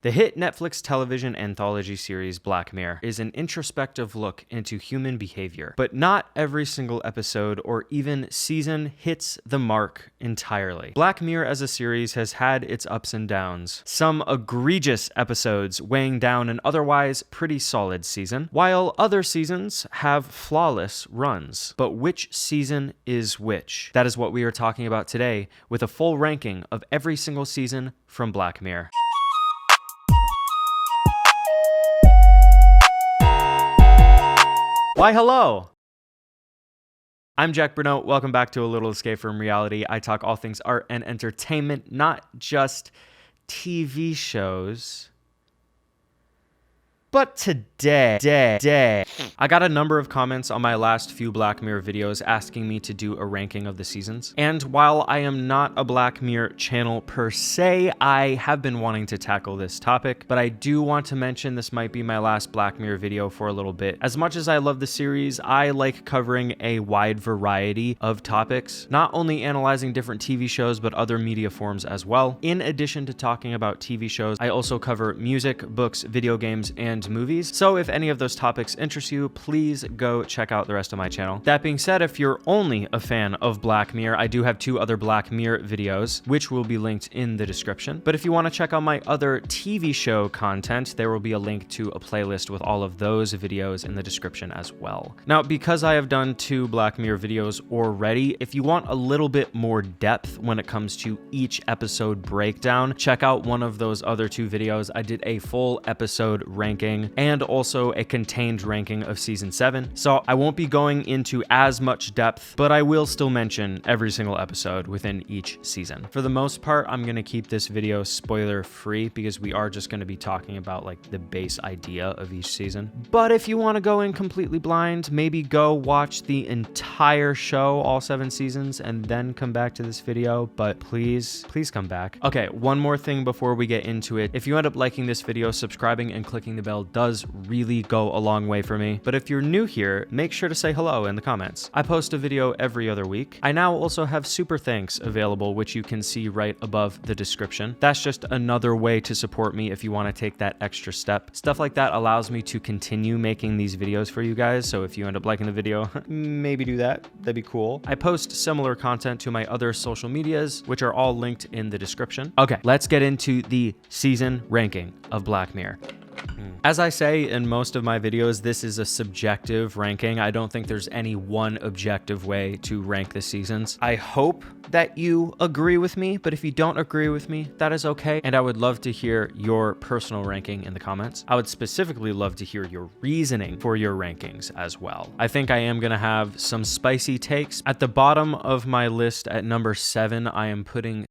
The hit Netflix television anthology series Black Mirror is an introspective look into human behavior, but not every single episode or even season hits the mark entirely. Black Mirror as a series has had its ups and downs, some egregious episodes weighing down an otherwise pretty solid season, while other seasons have flawless runs. But which season is which? That is what we are talking about today, with a full ranking of every single season from Black Mirror. Why, hello! I'm Jack Brunót. Welcome back to A Little Escape from Reality. I talk all things art and entertainment, not just TV shows. But today, I got a number of comments on my last few Black Mirror videos asking me to do a ranking of the seasons. And while I am not a Black Mirror channel per se, I have been wanting to tackle this topic, but I do want to mention this might be my last Black Mirror video for a little bit. As much as I love the series, I like covering a wide variety of topics, not only analyzing different TV shows, but other media forms as well. In addition to talking about TV shows, I also cover music, books, video games, and movies. So if any of those topics interest you, please go check out the rest of my channel. That being said, if you're only a fan of Black Mirror, I do have two other Black Mirror videos, which will be linked in the description. But if you want to check out my other TV show content, there will be a link to a playlist with all of those videos in the description as well. Now, because I have done two Black Mirror videos already, if you want a little bit more depth when it comes to each episode breakdown, check out one of those other two videos. I did a full episode ranking and also a contained ranking of season 7. So I won't be going into as much depth, but I will still mention every single episode within each season. For the most part, I'm going to keep this video spoiler free because we are just going to be talking about like the base idea of each season. But if you want to go in completely blind, maybe go watch the entire show, all 7 seasons, and then come back to this video. But please come back. Okay, one more thing before we get into it. If you end up liking this video, subscribing and clicking the bell does really go a long way for me. But if you're new here, make sure to say hello in the comments. I post a video every other week. I now also have super thanks available, which you can see right above the description. That's just another way to support me if you want to take that extra step. Stuff like that allows me to continue making these videos for you guys. So if you end up liking the video, maybe do that. That'd be cool. I post similar content to my other social medias, which are all linked in the description. Okay, let's get into the season ranking of Black Mirror. As I say in most of my videos, this is a subjective ranking. I don't think there's any one objective way to rank the seasons. I hope that you agree with me, but if you don't agree with me, that is okay. And I would love to hear your personal ranking in the comments. I would specifically love to hear your reasoning for your rankings as well. I think I am gonna have some spicy takes. At the bottom of my list at number 7, I am putting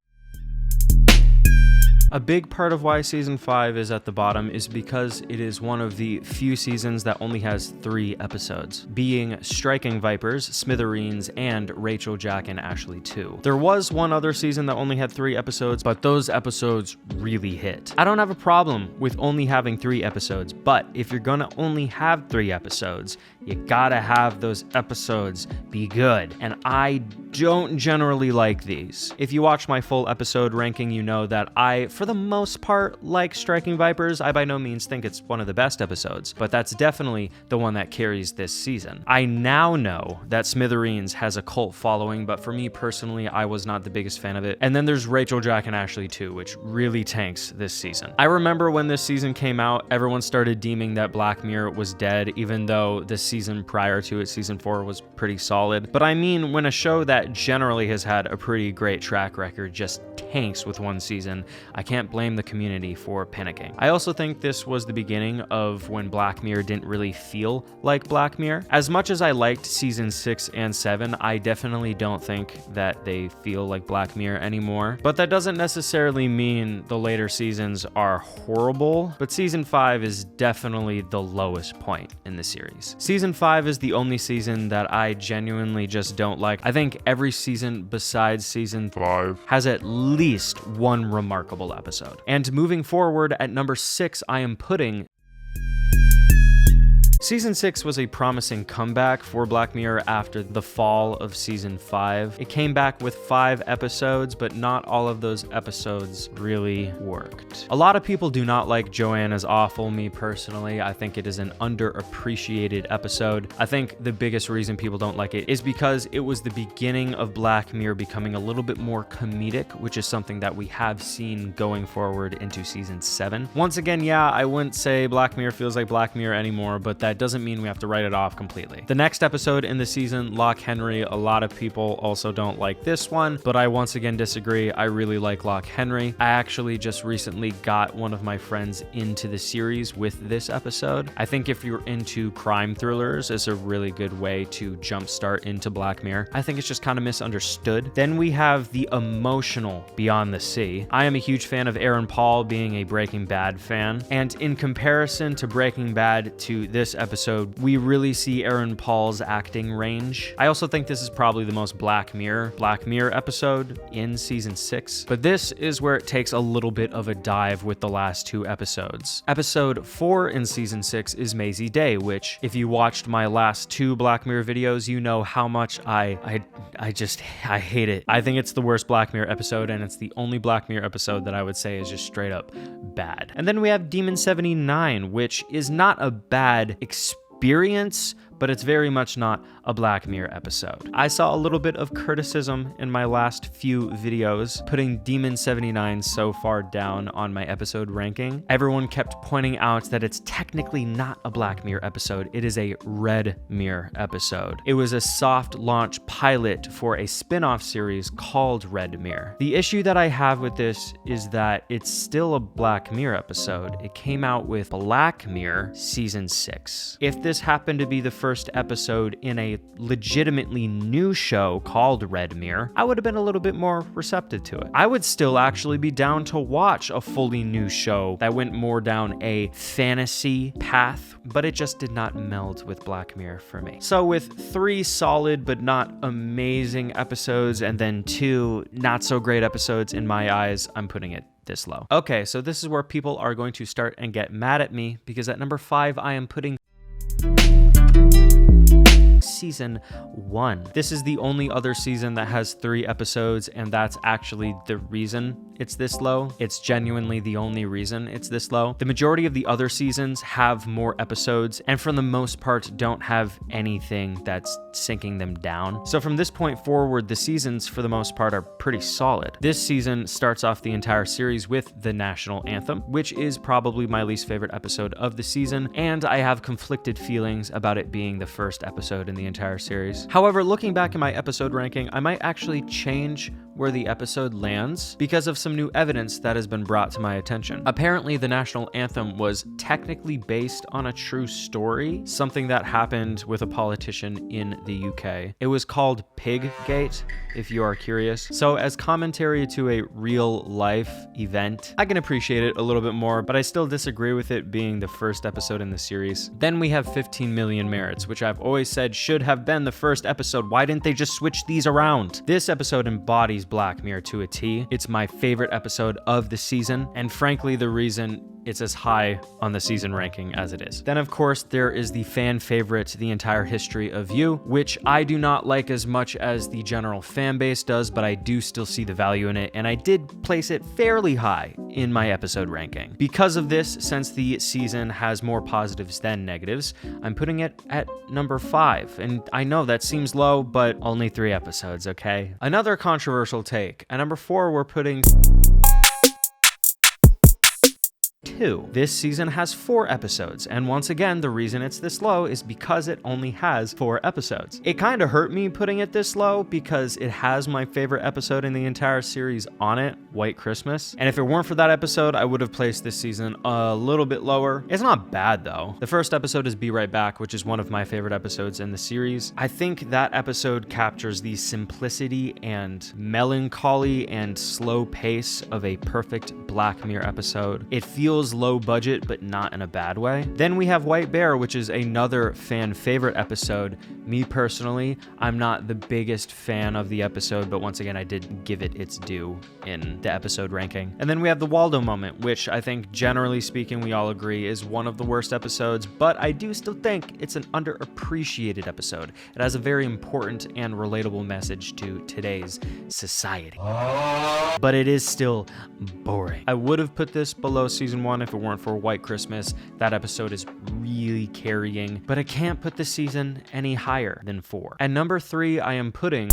a big part of why season 5 is at the bottom is because it is one of the few seasons that only has 3 episodes, being Striking Vipers, Smithereens, and Rachel, Jack, and Ashley 2. There was one other season that only had 3 episodes, but those episodes really hit. I don't have a problem with only having 3 episodes, but if you're gonna only have 3 episodes, you gotta have those episodes be good. And I don't generally like these. If you watch my full episode ranking, you know that I, for the most part, like Striking Vipers. I by no means think it's one of the best episodes, but that's definitely the one that carries this season. I now know that Smithereens has a cult following, but for me personally, I was not the biggest fan of it. And then there's Rachel, Jack, and Ashley 2, which really tanks this season. I remember when this season came out, everyone started deeming that Black Mirror was dead, even though the season prior to it, season 4, was pretty solid. But I mean, when a show that generally has had a pretty great track record just tanks with one season, I can't blame the community for panicking. I also think this was the beginning of when Black Mirror didn't really feel like Black Mirror. As much as I liked season 6 and 7, I definitely don't think that they feel like Black Mirror anymore. But that doesn't necessarily mean the later seasons are horrible, but season 5 is definitely the lowest point in the series. Season 5 is the only season that I genuinely just don't like. I think every season besides season 5 has at least one remarkable episode. And moving forward, at number 6, I am putting Season 6 was a promising comeback for Black Mirror after the fall of Season 5. It came back with 5 episodes, but not all of those episodes really worked. A lot of people do not like Joanna's Awful. Me personally, I think it is an underappreciated episode. I think the biggest reason people don't like it is because it was the beginning of Black Mirror becoming a little bit more comedic, which is something that we have seen going forward into Season 7. Once again, yeah, I wouldn't say Black Mirror feels like Black Mirror anymore, but that doesn't mean we have to write it off completely. The next episode in the season, Lock Henry, a lot of people also don't like this one, but I once again disagree. I really like Lock Henry. I actually just recently got one of my friends into the series with this episode. I think if you're into crime thrillers, it's a really good way to jumpstart into Black Mirror. I think it's just kind of misunderstood. Then we have the emotional Beyond the Sea. I am a huge fan of Aaron Paul, being a Breaking Bad fan, and in comparison to Breaking Bad to this episode, we really see Aaron Paul's acting range. I also think this is probably the most Black Mirror episode in Season 6, but this is where it takes a little bit of a dive with the last 2 episodes. Episode 4 in Season 6 is Maisie Day, which, if you watched my last 2 Black Mirror videos, you know how much I hate it. I think it's the worst Black Mirror episode, and it's the only Black Mirror episode that I would say is just straight up bad. And then we have Demon 79, which is not a bad experience, but it's very much not a Black Mirror episode. I saw a little bit of criticism in my last few videos, putting Demon 79 so far down on my episode ranking. Everyone kept pointing out that it's technically not a Black Mirror episode, it is a Red Mirror episode. It was a soft launch pilot for a spin-off series called Red Mirror. The issue that I have with this is that it's still a Black Mirror episode. It came out with Black Mirror Season 6. If this happened to be the first episode in a legitimately new show called Red Mirror, I would have been a little bit more receptive to it. I would still actually be down to watch a fully new show that went more down a fantasy path, but it just did not meld with Black Mirror for me. So with 3 solid but not amazing episodes and then 2 not so great episodes in my eyes, I'm putting it this low. Okay, so this is where people are going to start and get mad at me, because at number 5, I am putting Season 1. This is the only other season that has 3 episodes, and that's actually the reason it's this low. It's genuinely the only reason it's this low. The majority of the other seasons have more episodes, and for the most part don't have anything that's sinking them down. So from this point forward, the seasons for the most part are pretty solid. This season starts off the entire series with the national anthem, which is probably my least favorite episode of the season, and I have conflicted feelings about it being the first episode in the entire series. However, looking back at my episode ranking, I might actually change where the episode lands because of some new evidence that has been brought to my attention. Apparently, the national anthem was technically based on a true story, something that happened with a politician in the UK. It was called Piggate, if you are curious. So as commentary to a real life event, I can appreciate it a little bit more, but I still disagree with it being the first episode in the series. Then we have 15 Million Merits, which I've always said should have been the first episode. Why didn't they just switch these around? This episode embodies Black Mirror to a T. It's my favorite episode of the season, and frankly, the reason it's as high on the season ranking as it is. Then, of course, there is the fan favorite, The Entire History of You, which I do not like as much as the general fan base does, but I do still see the value in it, and I did place it fairly high in my episode ranking. Because of this, since the season has more positives than negatives, I'm putting it at number 5. And I know that seems low, but only 3 episodes, okay? Another controversial take. At number 4, we're putting 2. This season has 4 episodes, and once again, the reason it's this low is because it only has 4 episodes. It kind of hurt me putting it this low because it has my favorite episode in the entire series on it, White Christmas, and if it weren't for that episode, I would have placed this season a little bit lower. It's not bad though. The first episode is Be Right Back, which is one of my favorite episodes in the series. I think that episode captures the simplicity and melancholy and slow pace of a perfect Black Mirror episode. It feels feels low budget, but not in a bad way. Then we have White Bear, which is another fan favorite episode. Me personally, I'm not the biggest fan of the episode, but once again, I did give it its due in the episode ranking. And then we have the Waldo moment, which I think generally speaking, we all agree is one of the worst episodes, but I do still think it's an underappreciated episode. It has a very important and relatable message to today's society. But it is still boring. I would have put this below season 1 if it weren't for White Christmas. That episode is really carrying, but I can't put the season any higher than 4. At number 3, I am putting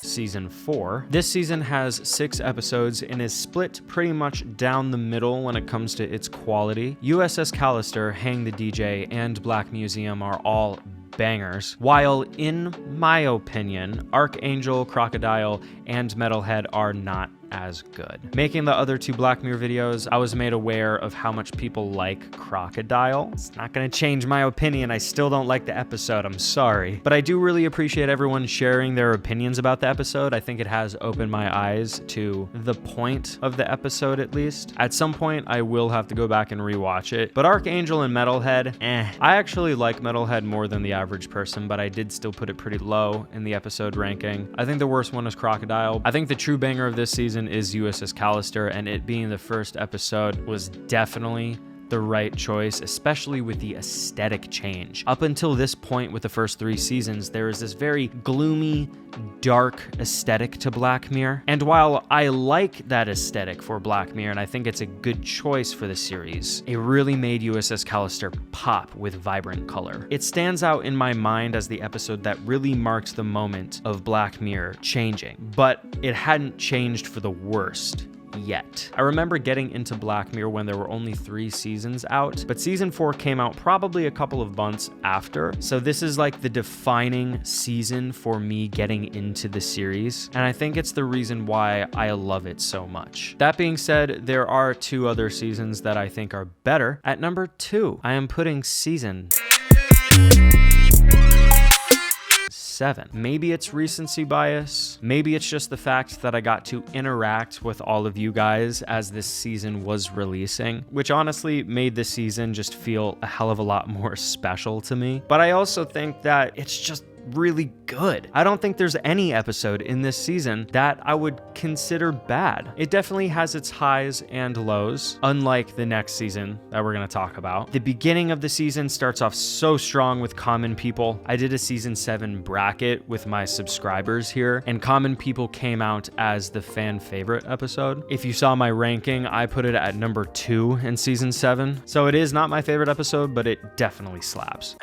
season 4. This season has 6 episodes and is split pretty much down the middle when it comes to its quality. USS Callister, Hang the DJ, and Black Museum are all bangers, while in my opinion, Archangel, Crocodile, and Metalhead are not as good. Making the other 2 Black Mirror videos, I was made aware of how much people like Crocodile. It's not gonna change my opinion. I still don't like the episode, I'm sorry. But I do really appreciate everyone sharing their opinions about the episode. I think it has opened my eyes to the point of the episode, at least. At some point, I will have to go back and rewatch it. But Archangel and Metalhead, I actually like Metalhead more than the average person, but I did still put it pretty low in the episode ranking. I think the worst one is Crocodile. I think the true banger of this season is USS Callister, and it being the first episode was definitely the right choice, especially with the aesthetic change. Up until this point with the first 3 seasons, there is this very gloomy, dark aesthetic to Black Mirror. And while I like that aesthetic for Black Mirror, and I think it's a good choice for the series, it really made USS Callister pop with vibrant color. It stands out in my mind as the episode that really marks the moment of Black Mirror changing, but it hadn't changed for the worst yet. I remember getting into Black Mirror when there were only 3 seasons out, but season 4 came out probably a couple of months after. So this is like the defining season for me getting into the series, and I think it's the reason why I love it so much. That being said, there are 2 other seasons that I think are better. At number 2, I am putting season 7. Maybe it's recency bias. Maybe it's just the fact that I got to interact with all of you guys as this season was releasing, which honestly made the season just feel a hell of a lot more special to me. But I also think that it's just really good. I don't think there's any episode in this season that I would consider bad. It definitely has its highs and lows, unlike the next season that we're going to talk about. The beginning of the season starts off so strong with Common People. I did a season 7 bracket with my subscribers here, and Common People came out as the fan favorite episode. If you saw my ranking, I put it at number 2 in season 7. So it is not my favorite episode, but it definitely slaps.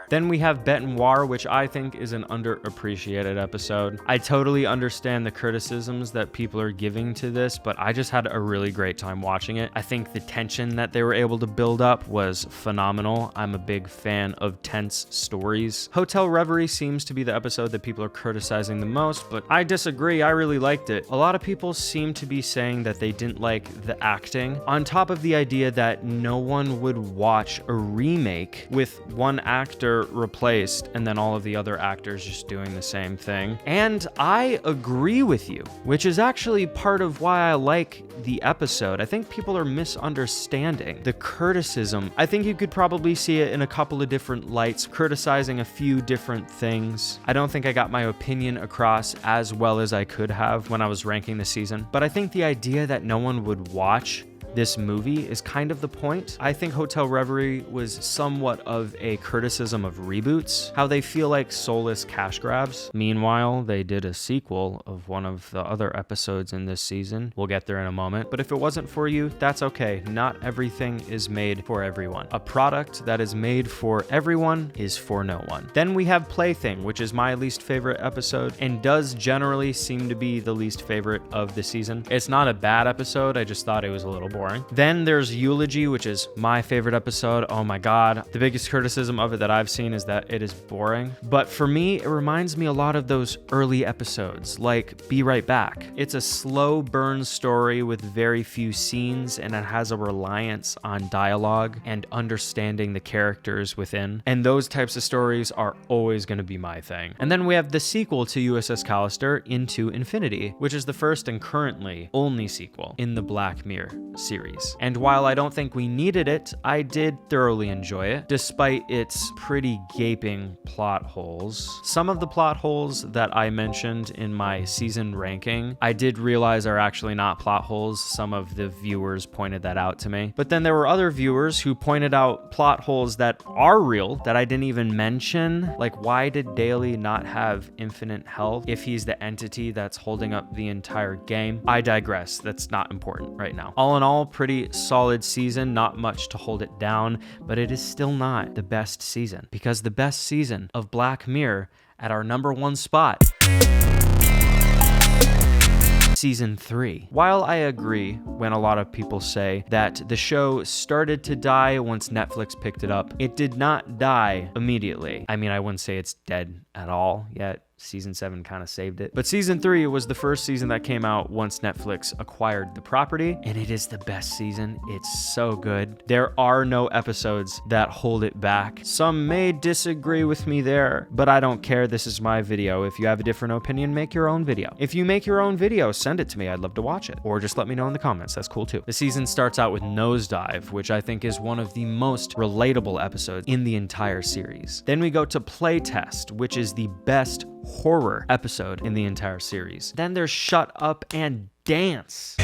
Then we have Bête Noire, which I think is an underappreciated episode. I totally understand the criticisms that people are giving to this, but I just had a really great time watching it. I think the tension that they were able to build up was phenomenal. I'm a big fan of tense stories. Hotel Reverie seems to be the episode that people are criticizing the most, but I disagree. I really liked it. A lot of people seem to be saying that they didn't like the acting, on top of the idea that no one would watch a remake with one actor replaced and then all of the other actors just doing the same thing. And I agree with you, which is actually part of why I like the episode. I think people are misunderstanding the criticism. I think you could probably see it in a couple of different lights, criticizing a few different things. I don't think I got my opinion across as well as I could have when I was ranking the season, but I think the idea that no one would watch this movie is kind of the point. I think Hotel Reverie was somewhat of a criticism of reboots, how they feel like soulless cash grabs. Meanwhile, they did a sequel of one of the other episodes in this season. We'll get there in a moment, but if it wasn't for you, that's okay. Not everything is made for everyone. A product that is made for everyone is for no one. Then we have Plaything, which is my least favorite episode and does generally seem to be the least favorite of the season. It's not a bad episode, I just thought it was a little boring. boring. Then there's Eulogy, which is my favorite episode. Oh my God. The biggest criticism of it that I've seen is that it is boring. But for me, it reminds me a lot of those early episodes, like Be Right Back. It's a slow burn story with very few scenes, and it has a reliance on dialogue and understanding the characters within. And those types of stories are always going to be my thing. And then we have the sequel to USS Callister, Into Infinity, which is the first and currently only sequel in the Black Mirror series. And while I don't think we needed it, I did thoroughly enjoy it, despite its pretty gaping plot holes. Some of the plot holes that I mentioned in my season ranking, I did realize are actually not plot holes. Some of the viewers pointed that out to me. But then there were other viewers who pointed out plot holes that are real that I didn't even mention. Like, why did Daly not have infinite health if he's the entity that's holding up the entire game? I digress. That's not important right now. All in all, pretty solid season, not much to hold it down, but it is still not the best season, because the best season of Black Mirror at our #1 spot, Season 3. While I agree when a lot of people say that the show started to die once Netflix picked it up, it did not die immediately. I mean, I wouldn't say it's dead at all yet. Season 7 kind of saved it. But Season 3 was the first season that came out once Netflix acquired the property, and it is the best season. It's so good. There are no episodes that hold it back. Some may disagree with me there, but I don't care. This is my video. If you have a different opinion, make your own video. If you make your own video, send it to me. I'd love to watch it. Or just let me know in the comments. That's cool too. The season starts out with Nosedive, which I think is one of the most relatable episodes in the entire series. Then we go to Playtest, which is the best horror episode in the entire series. Then there's Shut Up and Dance,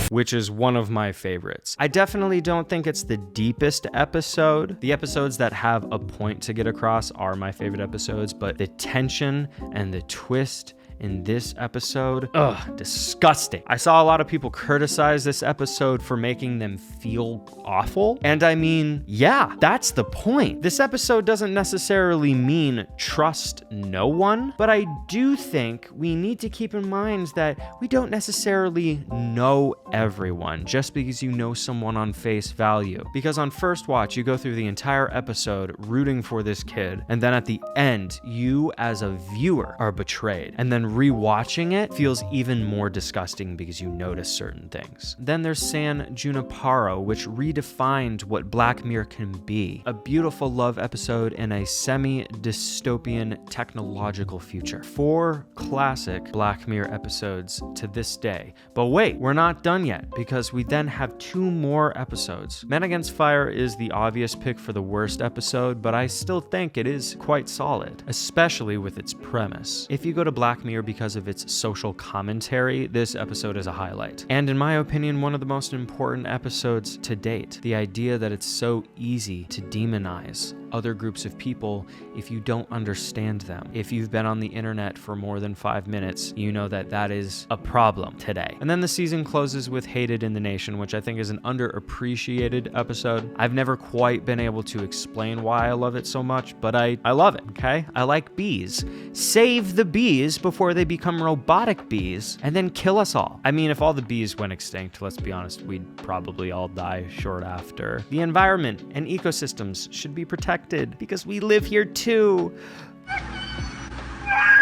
which is one of my favorites. I definitely don't think it's the deepest episode. The episodes that have a point to get across are my favorite episodes, but the tension and the twist in this episode, disgusting. I saw a lot of people criticize this episode for making them feel awful. And I mean, yeah, that's the point. This episode doesn't necessarily mean trust no one, but I do think we need to keep in mind that we don't necessarily know everyone just because you know someone on face value. Because on first watch, you go through the entire episode rooting for this kid, and then at the end, you as a viewer are betrayed. And then rewatching it feels even more disgusting because you notice certain things. Then there's San Junipero, which redefined what Black Mirror can be. A beautiful love episode in a semi-dystopian technological future. 4 classic Black Mirror episodes to this day. But wait, we're not done yet, because we then have 2 more episodes. Men Against Fire is the obvious pick for the worst episode, but I still think it is quite solid, especially with its premise. If you go to Black Mirror because of its social commentary, this episode is a highlight. And in my opinion, one of the most important episodes to date. The idea that it's so easy to demonize other groups of people if you don't understand them. If you've been on the internet for more than 5 minutes, you know that that is a problem today. And then the season closes with Hated in the Nation, which I think is an underappreciated episode. I've never quite been able to explain why I love it so much, but I love it, okay? I like bees. Save the bees before they become robotic bees and then kill us all. I mean, if all the bees went extinct, let's be honest, we'd probably all die short after. The environment and ecosystems should be protected because we live here too.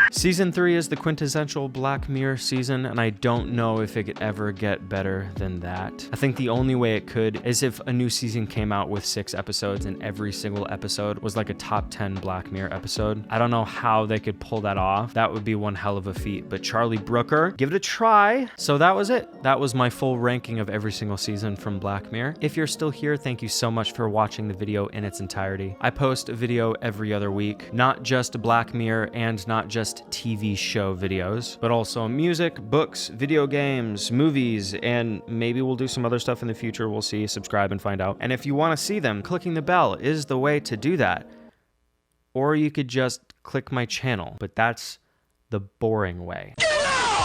Season 3 is the quintessential Black Mirror season, and I don't know if it could ever get better than that. I think the only way it could is if a new season came out with 6 episodes and every single episode was like a top 10 Black Mirror episode. I don't know how they could pull that off. That would be one hell of a feat, but Charlie Brooker, give it a try. So that was it. That was my full ranking of every single season from Black Mirror. If you're still here, thank you so much for watching the video in its entirety. I post a video every other week, not just Black Mirror and not just TV show videos, but also music, books, video games, movies, and maybe we'll do some other stuff in the future. We'll see. Subscribe and find out. And if you want to see them, clicking the bell is the way to do that. Or you could just click my channel, but that's the boring way.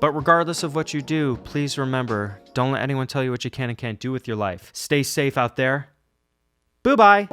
But regardless of what you do, please remember, don't let anyone tell you what you can and can't do with your life. Stay safe out there. Bye-bye.